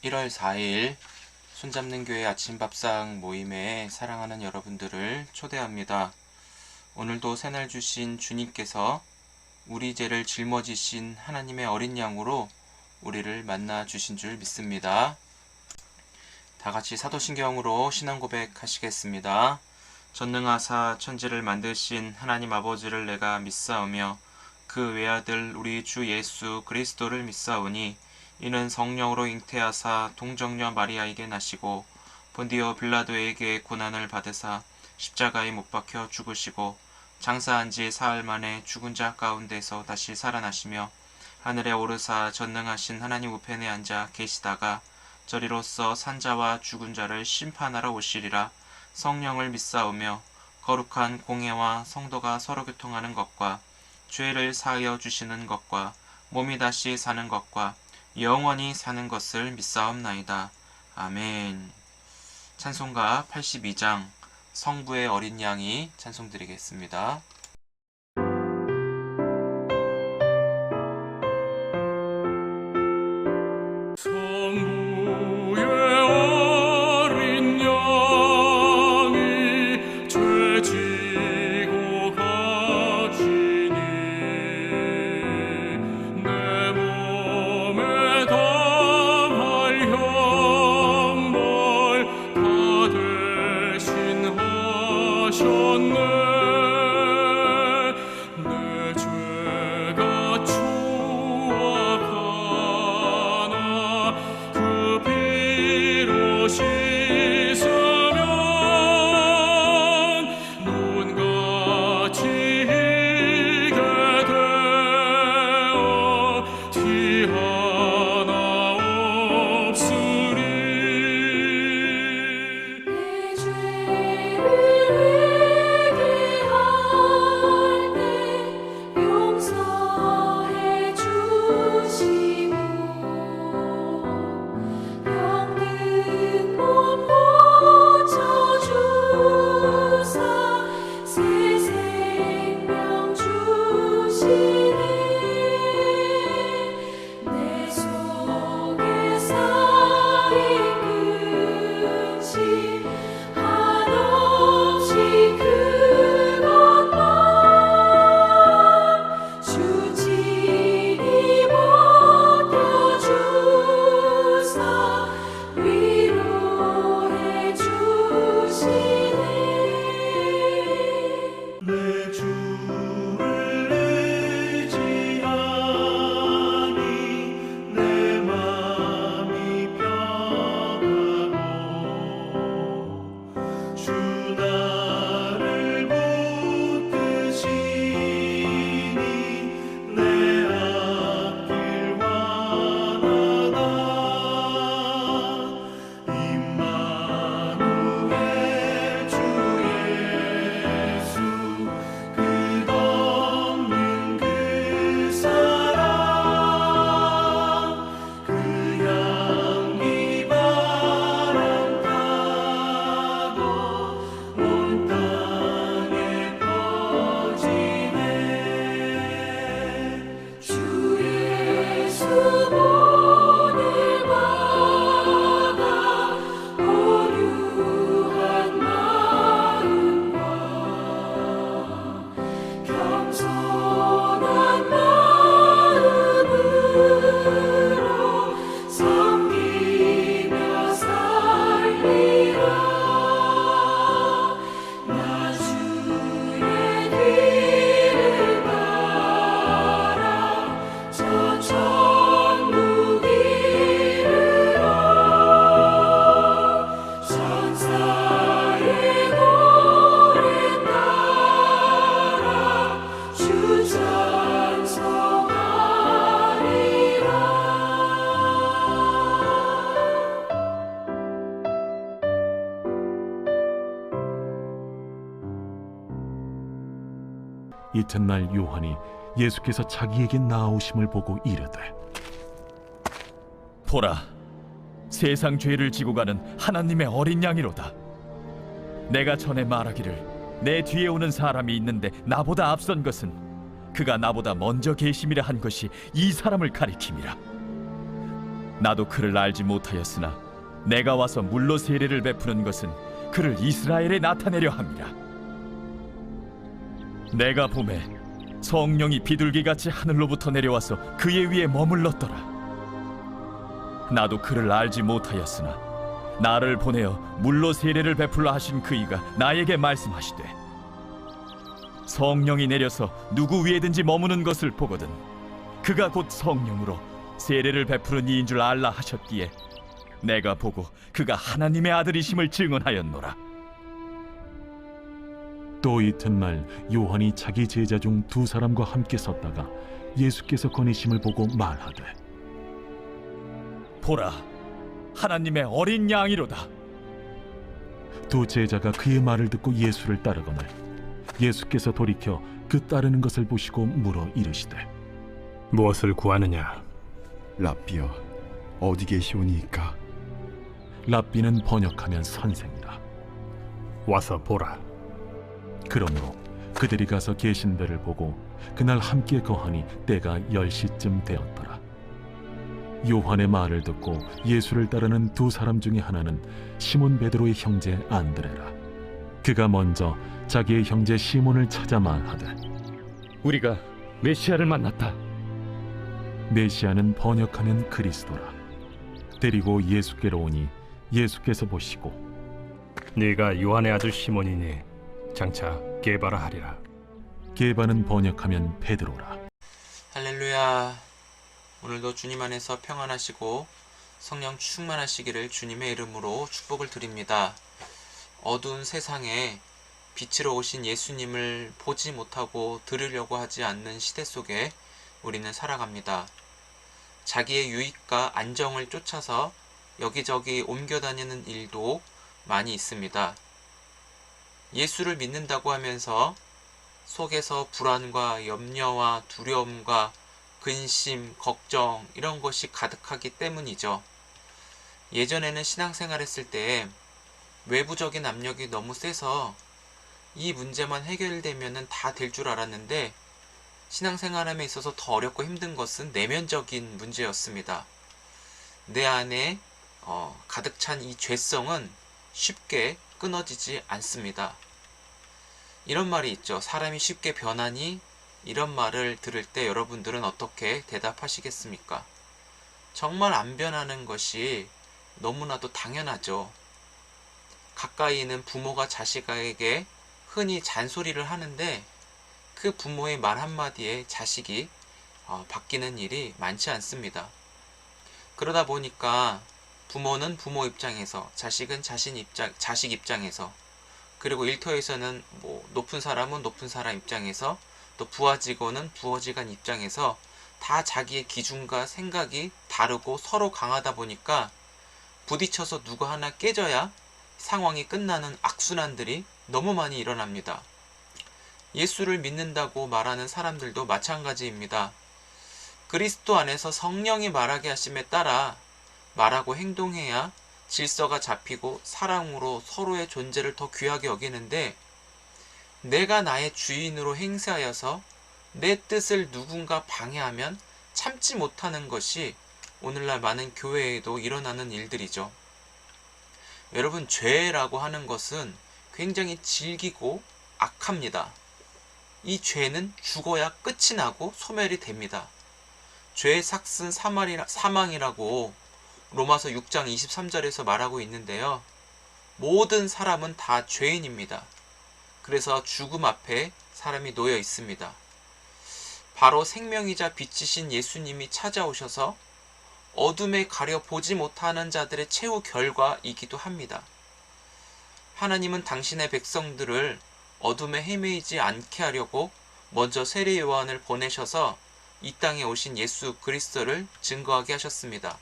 1월 4일 손잡는 교회 아침밥상 모임에 사랑하는 여러분들을 초대합니다. 오늘도 새날 주신 주님께서 우리 죄를 짊어지신 하나님의 어린 양으로 우리를 만나 주신 줄 믿습니다. 다 같이 사도신경으로 신앙 고백하시겠습니다. 전능하사 천지를 만드신 하나님 아버지를 내가 믿사오며 그 외아들 우리 주 예수 그리스도를 믿사오니 이는 성령으로 잉태하사 동정녀 마리아에게 나시고 본디오 빌라도에게 고난을 받으사 십자가에 못 박혀 죽으시고 장사한 지 사흘 만에 죽은 자 가운데서 다시 살아나시며 하늘에 오르사 전능하신 하나님 우편에 앉아 계시다가 저리로서 산자와 죽은 자를 심판하러 오시리라. 성령을 믿사오며 거룩한 공예와 성도가 서로 교통하는 것과 죄를 사하여 주시는 것과 몸이 다시 사는 것과 영원히 사는 것을 믿사옵나이다. 아멘. 찬송가 82장 성부의 어린 양이 찬송드리겠습니다. 이튿날 요한이 예수께서 자기에게 나아오심을 보고 이르되, 보라, 세상 죄를 지고 가는 하나님의 어린 양이로다. 내가 전에 말하기를 내 뒤에 오는 사람이 있는데 나보다 앞선 것은 그가 나보다 먼저 계심이라 한 것이 이 사람을 가리킴이라. 나도 그를 알지 못하였으나 내가 와서 물로 세례를 베푸는 것은 그를 이스라엘에 나타내려 함이라. 내가 보매 성령이 비둘기같이 하늘로부터 내려와서 그의 위에 머물렀더라. 나도 그를 알지 못하였으나 나를 보내어 물로 세례를 베풀라 하신 그이가 나에게 말씀하시되, 성령이 내려서 누구 위에든지 머무는 것을 보거든 그가 곧 성령으로 세례를 베푸는 이인 줄 알라 하셨기에 내가 보고 그가 하나님의 아들이심을 증언하였노라. 또 이튿날 요한이 자기 제자 중 두 사람과 함께 섰다가 예수께서 거니심을 보고 말하되, 보라, 하나님의 어린 양이로다. 두 제자가 그의 말을 듣고 예수를 따르거늘 예수께서 돌이켜 그 따르는 것을 보시고 물어 이르시되, 무엇을 구하느냐? 랍비여, 어디 계시오니이까? 랍비는 번역하면 선생이라. 와서 보라. 그러므로 그들이 가서 계신 데를 보고 그날 함께 거하니 때가 10시쯤 되었더라. 요한의 말을 듣고 예수를 따르는 두 사람 중에 하나는 시몬 베드로의 형제 안드레라. 그가 먼저 자기의 형제 시몬을 찾아 말하되, 우리가 메시아를 만났다. 메시아는 번역하면 그리스도라. 데리고 예수께로 오니 예수께서 보시고, 네가 요한의 아들 시몬이니 장차 게바라 하리라. 게바는 번역하면 베드로라. 할렐루야. 오늘도 주님 안에서 평안하시고 성령 충만하시기를 주님의 이름으로 축복을 드립니다. 어두운 세상에 빛으로 오신 예수님을 보지 못하고 들으려고 하지 않는 시대 속에 우리는 살아갑니다. 자기의 유익과 안정을 쫓아서 여기저기 옮겨 다니는 일도 많이 있습니다. 예수를 믿는다고 하면서 속에서 불안과 염려와 두려움과 근심, 걱정 이런 것이 가득하기 때문이죠. 예전에는 신앙생활 했을 때 외부적인 압력이 너무 세서 이 문제만 해결되면 다 될 줄 알았는데 신앙생활함에 있어서 더 어렵고 힘든 것은 내면적인 문제였습니다. 내 안에 가득 찬 이 죄성은 쉽게 끊어지지 않습니다. 이런 말이 있죠. 사람이 쉽게 변하니? 이런 말을 들을 때 여러분들은 어떻게 대답하시겠습니까? 정말 안 변하는 것이 너무나도 당연하죠. 가까이 있는 부모가 자식에게 흔히 잔소리를 하는데 그 부모의 말 한마디에 자식이 바뀌는 일이 많지 않습니다. 그러다 보니까 부모는 부모 입장에서, 자식은 자식 입장에서, 그리고 일터에서는 높은 사람은 높은 사람 입장에서, 또 부하 직원은 부하직원 입장에서 다 자기의 기준과 생각이 다르고 서로 강하다 보니까 부딪혀서 누구 하나 깨져야 상황이 끝나는 악순환들이 너무 많이 일어납니다. 예수를 믿는다고 말하는 사람들도 마찬가지입니다. 그리스도 안에서 성령이 말하게 하심에 따라 말하고 행동해야 질서가 잡히고 사랑으로 서로의 존재를 더 귀하게 여기는데, 내가 나의 주인으로 행세하여서 내 뜻을 누군가 방해하면 참지 못하는 것이 오늘날 많은 교회에도 일어나는 일들이죠. 여러분, 죄라고 하는 것은 굉장히 질기고 악합니다. 이 죄는 죽어야 끝이 나고 소멸이 됩니다. 죄의 삭은 사망이라고 로마서 6장 23절에서 말하고 있는데요. 모든 사람은 다 죄인입니다. 그래서 죽음 앞에 사람이 놓여 있습니다. 바로 생명이자 빛이신 예수님이 찾아오셔서 어둠에 가려 보지 못하는 자들의 최후 결과이기도 합니다. 하나님은 당신의 백성들을 어둠에 헤매이지 않게 하려고 먼저 세례 요한을 보내셔서 이 땅에 오신 예수 그리스도를 증거하게 하셨습니다.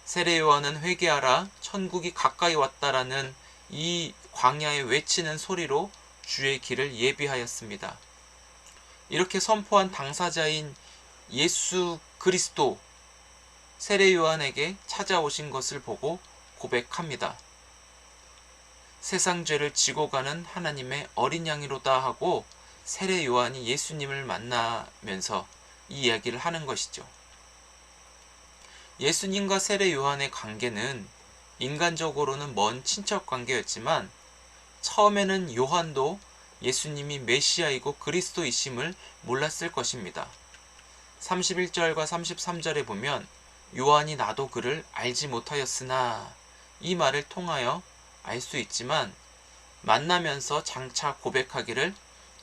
세례 요한은 회개하라, 천국이 가까이 왔다라는 이 광야에 외치는 소리로 주의 길을 예비하였습니다. 이렇게 선포한 당사자인 예수 그리스도, 세례 요한에게 찾아오신 것을 보고 고백합니다. 세상 죄를 지고 가는 하나님의 어린 양이로다 하고 세례 요한이 예수님을 만나면서 이 이야기를 하는 것이죠. 예수님과 세례 요한의 관계는 인간적으로는 먼 친척 관계였지만 처음에는 요한도 예수님이 메시아이고 그리스도이심을 몰랐을 것입니다. 31절과 33절에 보면 요한이 나도 그를 알지 못하였으나 이 말을 통하여 알 수 있지만 만나면서 장차 고백하기를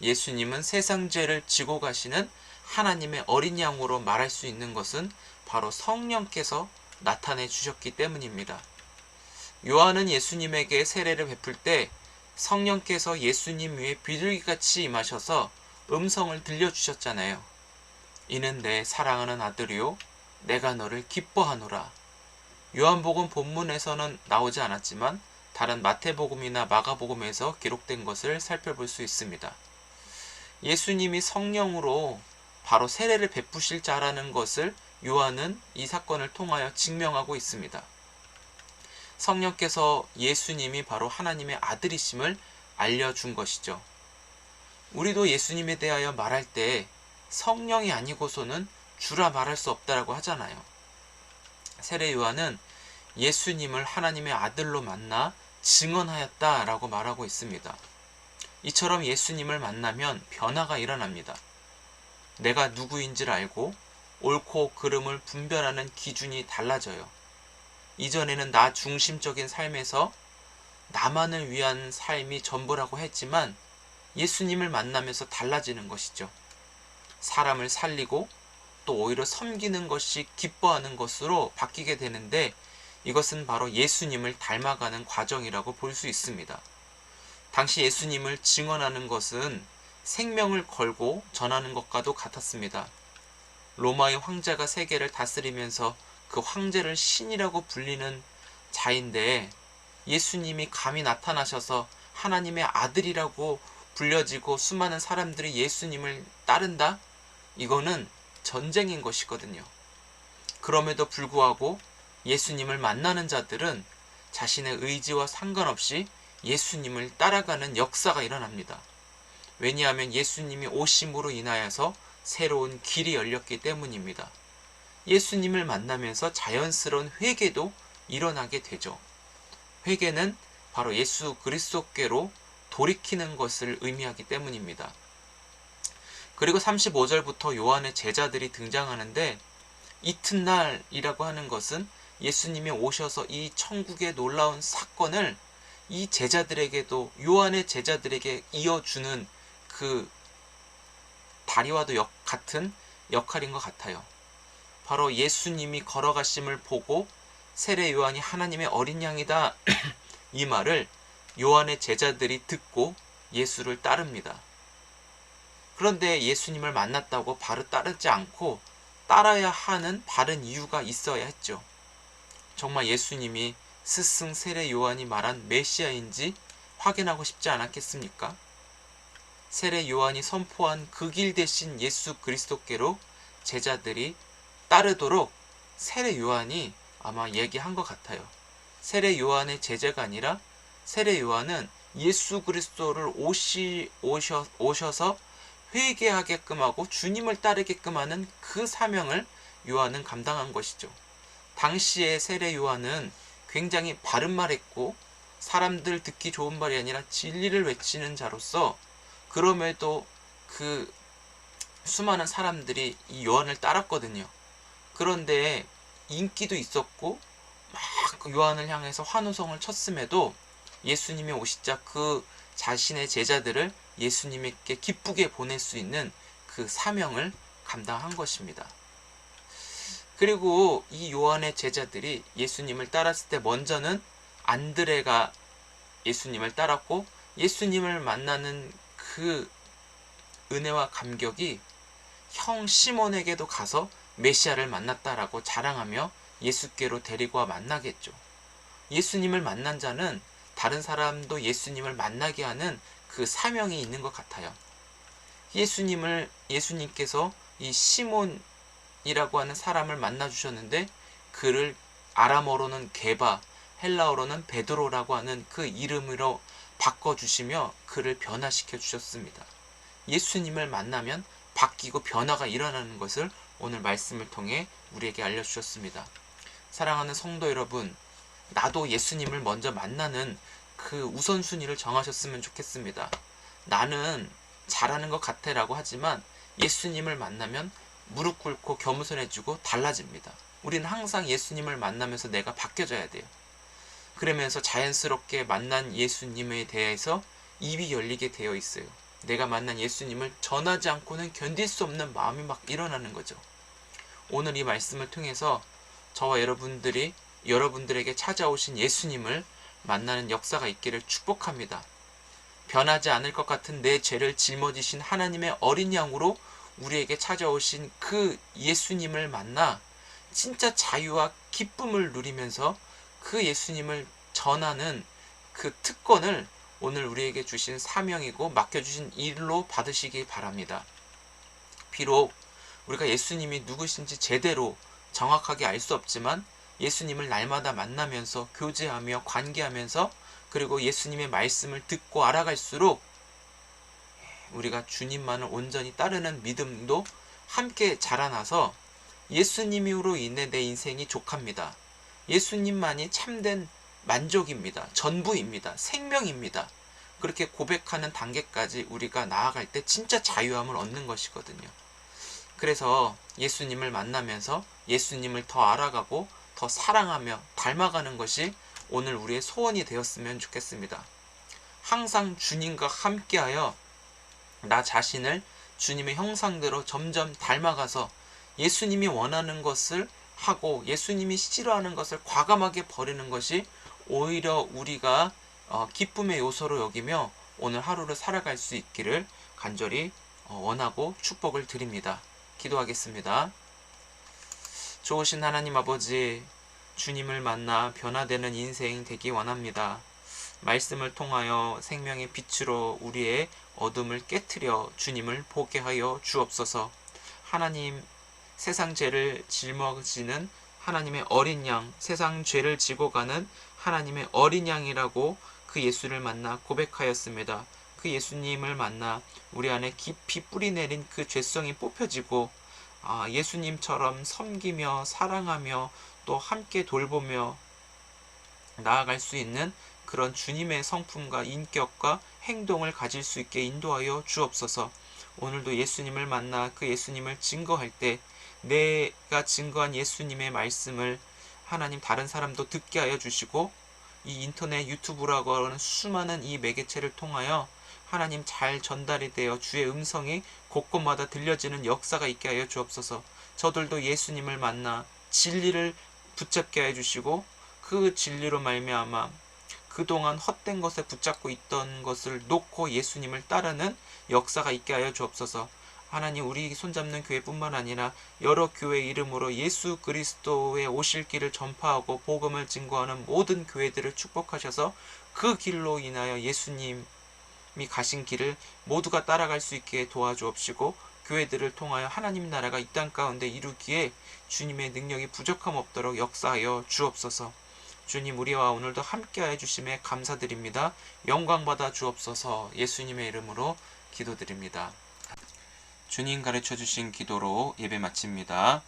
예수님은 세상 죄를 지고 가시는 하나님의 어린 양으로 말할 수 있는 것은 바로 성령께서 나타내 주셨기 때문입니다. 요한은 예수님에게 세례를 베풀 때 성령께서 예수님 위에 비둘기같이 임하셔서 음성을 들려주셨잖아요. 이는 내 사랑하는 아들이요 내가 너를 기뻐하노라. 요한복음 본문에서는 나오지 않았지만 다른 마태복음이나 마가복음에서 기록된 것을 살펴볼 수 있습니다. 예수님이 성령으로 바로 세례를 베푸실 자라는 것을 요한은 이 사건을 통하여 증명하고 있습니다. 성령께서 예수님이 바로 하나님의 아들이심을 알려준 것이죠. 우리도 예수님에 대하여 말할 때 성령이 아니고서는 주라 말할 수 없다라고 하잖아요. 세례 요한은 예수님을 하나님의 아들로 만나 증언하였다라고 말하고 있습니다. 이처럼 예수님을 만나면 변화가 일어납니다. 내가 누구인지를 알고 옳고 그름을 분별하는 기준이 달라져요. 이전에는 나 중심적인 삶에서 나만을 위한 삶이 전부라고 했지만 예수님을 만나면서 달라지는 것이죠. 사람을 살리고 또 오히려 섬기는 것이 기뻐하는 것으로 바뀌게 되는데 이것은 바로 예수님을 닮아가는 과정이라고 볼 수 있습니다. 당시 예수님을 증언하는 것은 생명을 걸고 전하는 것과도 같았습니다. 로마의 황제가 세계를 다스리면서 그 황제를 신이라고 불리는 자인데 예수님이 감히 나타나셔서 하나님의 아들이라고 불려지고 수많은 사람들이 예수님을 따른다? 이거는 전쟁인 것이거든요. 그럼에도 불구하고 예수님을 만나는 자들은 자신의 의지와 상관없이 예수님을 따라가는 역사가 일어납니다. 왜냐하면 예수님이 오심으로 인하여서 새로운 길이 열렸기 때문입니다. 예수님을 만나면서 자연스러운 회개도 일어나게 되죠. 회개는 바로 예수 그리스도께로 돌이키는 것을 의미하기 때문입니다. 그리고 35절부터 요한의 제자들이 등장하는데 이튿날이라고 하는 것은 예수님이 오셔서 이 천국의 놀라운 사건을 이 제자들에게도 요한의 제자들에게 이어주는 그 다리와도 같은 역할인 것 같아요. 바로 예수님이 걸어가심을 보고 세례 요한이 하나님의 어린 양이다 이 말을 요한의 제자들이 듣고 예수를 따릅니다. 그런데 예수님을 만났다고 바로 따르지 않고 따라야 하는 바른 이유가 있어야 했죠. 정말 예수님이 스승 세례 요한이 말한 메시아인지 확인하고 싶지 않았겠습니까? 세례 요한이 선포한 그 길 대신 예수 그리스도께로 제자들이 따르도록 세례 요한이 아마 얘기한 것 같아요. 세례 요한의 제자가 아니라 세례 요한은 예수 그리스도를 오셔서 회개하게끔 하고 주님을 따르게끔 하는 그 사명을 요한은 감당한 것이죠. 당시에 세례 요한은 굉장히 바른 말했고 사람들 듣기 좋은 말이 아니라 진리를 외치는 자로서 그럼에도 그 수많은 사람들이 이 요한을 따랐거든요. 그런데 인기도 있었고 막 요한을 향해서 환호성을 쳤음에도 예수님이 오시자 그 자신의 제자들을 예수님께 기쁘게 보낼 수 있는 그 사명을 감당한 것입니다. 그리고 이 요한의 제자들이 예수님을 따랐을 때 먼저는 안드레가 예수님을 따랐고 예수님을 만나는 그 은혜와 감격이 형 시몬에게도 가서 메시아를 만났다라고 자랑하며 예수께로 데리고 와 만나겠죠. 예수님을 만난 자는 다른 사람도 예수님을 만나게 하는 그 사명이 있는 것 같아요. 예수님께서 이 시몬이라고 하는 사람을 만나 주셨는데 그를 아람어로는 게바, 헬라어로는 베드로라고 하는 그 이름으로 바꿔주시며 그를 변화시켜 주셨습니다. 예수님을 만나면 바뀌고 변화가 일어나는 것을 오늘 말씀을 통해 우리에게 알려주셨습니다. 사랑하는 성도 여러분, 나도 예수님을 먼저 만나는 그 우선순위를 정하셨으면 좋겠습니다. 나는 잘하는 것 같아라고 하지만 예수님을 만나면 무릎 꿇고 겸손해지고 달라집니다. 우리는 항상 예수님을 만나면서 내가 바뀌어져야 돼요. 그러면서 자연스럽게 만난 예수님에 대해서 입이 열리게 되어 있어요. 내가 만난 예수님을 전하지 않고는 견딜 수 없는 마음이 막 일어나는 거죠. 오늘 이 말씀을 통해서 저와 여러분들에게 찾아오신 예수님을 만나는 역사가 있기를 축복합니다. 변하지 않을 것 같은 내 죄를 짊어지신 하나님의 어린 양으로 우리에게 찾아오신 그 예수님을 만나 진짜 자유와 기쁨을 누리면서 그 예수님을 전하는 그 특권을 오늘 우리에게 주신 사명이고 맡겨주신 일로 받으시기 바랍니다. 비록 우리가 예수님이 누구신지 제대로 정확하게 알 수 없지만 예수님을 날마다 만나면서 교제하며 관계하면서 그리고 예수님의 말씀을 듣고 알아갈수록 우리가 주님만을 온전히 따르는 믿음도 함께 자라나서 예수님으로 인해 내 인생이 족합니다. 예수님만이 참된 만족입니다. 전부입니다. 생명입니다. 그렇게 고백하는 단계까지 우리가 나아갈 때 진짜 자유함을 얻는 것이거든요. 그래서 예수님을 만나면서 예수님을 더 알아가고 더 사랑하며 닮아가는 것이 오늘 우리의 소원이 되었으면 좋겠습니다. 항상 주님과 함께하여 나 자신을 주님의 형상대로 점점 닮아가서 예수님이 원하는 것을 하고 예수님이 싫어하는 것을 과감하게 버리는 것이 오히려 우리가 기쁨의 요소로 여기며 오늘 하루를 살아갈 수 있기를 간절히 원하고 축복을 드립니다. 기도하겠습니다. 좋으신 하나님 아버지, 주님을 만나 변화되는 인생 되기 원합니다. 말씀을 통하여 생명의 빛으로 우리의 어둠을 깨트려 주님을 보게 하여 주옵소서. 하나님, 세상 죄를 짊어지는 하나님의 어린 양, 세상 죄를 지고 가는 하나님의 어린 양이라고 그 예수를 만나 고백하였습니다. 그 예수님을 만나 우리 안에 깊이 뿌리내린 그 죄성이 뽑혀지고 예수님처럼 섬기며 사랑하며 또 함께 돌보며 나아갈 수 있는 그런 주님의 성품과 인격과 행동을 가질 수 있게 인도하여 주옵소서. 오늘도 예수님을 만나 그 예수님을 증거할 때 내가 증거한 예수님의 말씀을 하나님 다른 사람도 듣게 하여 주시고 이 인터넷 유튜브라고 하는 수많은 이 매개체를 통하여 하나님 잘 전달이 되어 주의 음성이 곳곳마다 들려지는 역사가 있게 하여 주옵소서. 저들도 예수님을 만나 진리를 붙잡게 하여 주시고 그 진리로 말미암아 그동안 헛된 것에 붙잡고 있던 것을 놓고 예수님을 따르는 역사가 있게 하여 주옵소서. 하나님, 우리 손잡는 교회뿐만 아니라 여러 교회 이름으로 예수 그리스도의 오실 길을 전파하고 복음을 증거하는 모든 교회들을 축복하셔서 그 길로 인하여 예수님이 가신 길을 모두가 따라갈 수 있게 도와주옵시고 교회들을 통하여 하나님 나라가 이 땅 가운데 이루기에 주님의 능력이 부족함 없도록 역사하여 주옵소서. 주님, 우리와 오늘도 함께하여 주심에 감사드립니다. 영광받아 주옵소서. 예수님의 이름으로 기도드립니다. 주님 가르쳐 주신 기도로 예배 마칩니다.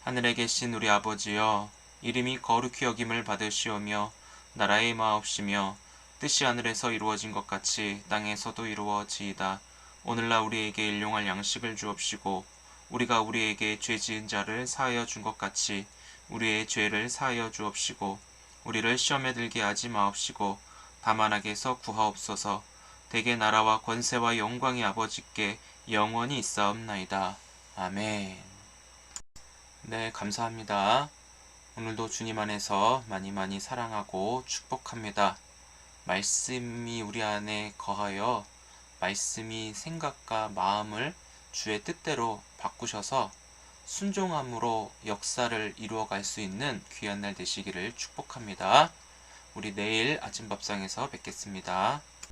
하늘에 계신 우리 아버지여, 이름이 거룩히 여김을 받으시오며 나라의 마옵시며 뜻이 하늘에서 이루어진 것 같이 땅에서도 이루어지이다. 오늘날 우리에게 일용할 양식을 주옵시고 우리가 우리에게 죄 지은 자를 사하여 준 것 같이 우리의 죄를 사하여 주옵시고 우리를 시험에 들게 하지 마옵시고 다만 악에서 구하옵소서. 대개 나라와 권세와 영광이 아버지께 영원히 있사옵나이다. 아멘. 네, 감사합니다. 오늘도 주님 안에서 많이 사랑하고 축복합니다. 말씀이 우리 안에 거하여 말씀이 생각과 마음을 주의 뜻대로 바꾸셔서 순종함으로 역사를 이루어갈 수 있는 귀한 날 되시기를 축복합니다. 우리 내일 아침밥상에서 뵙겠습니다.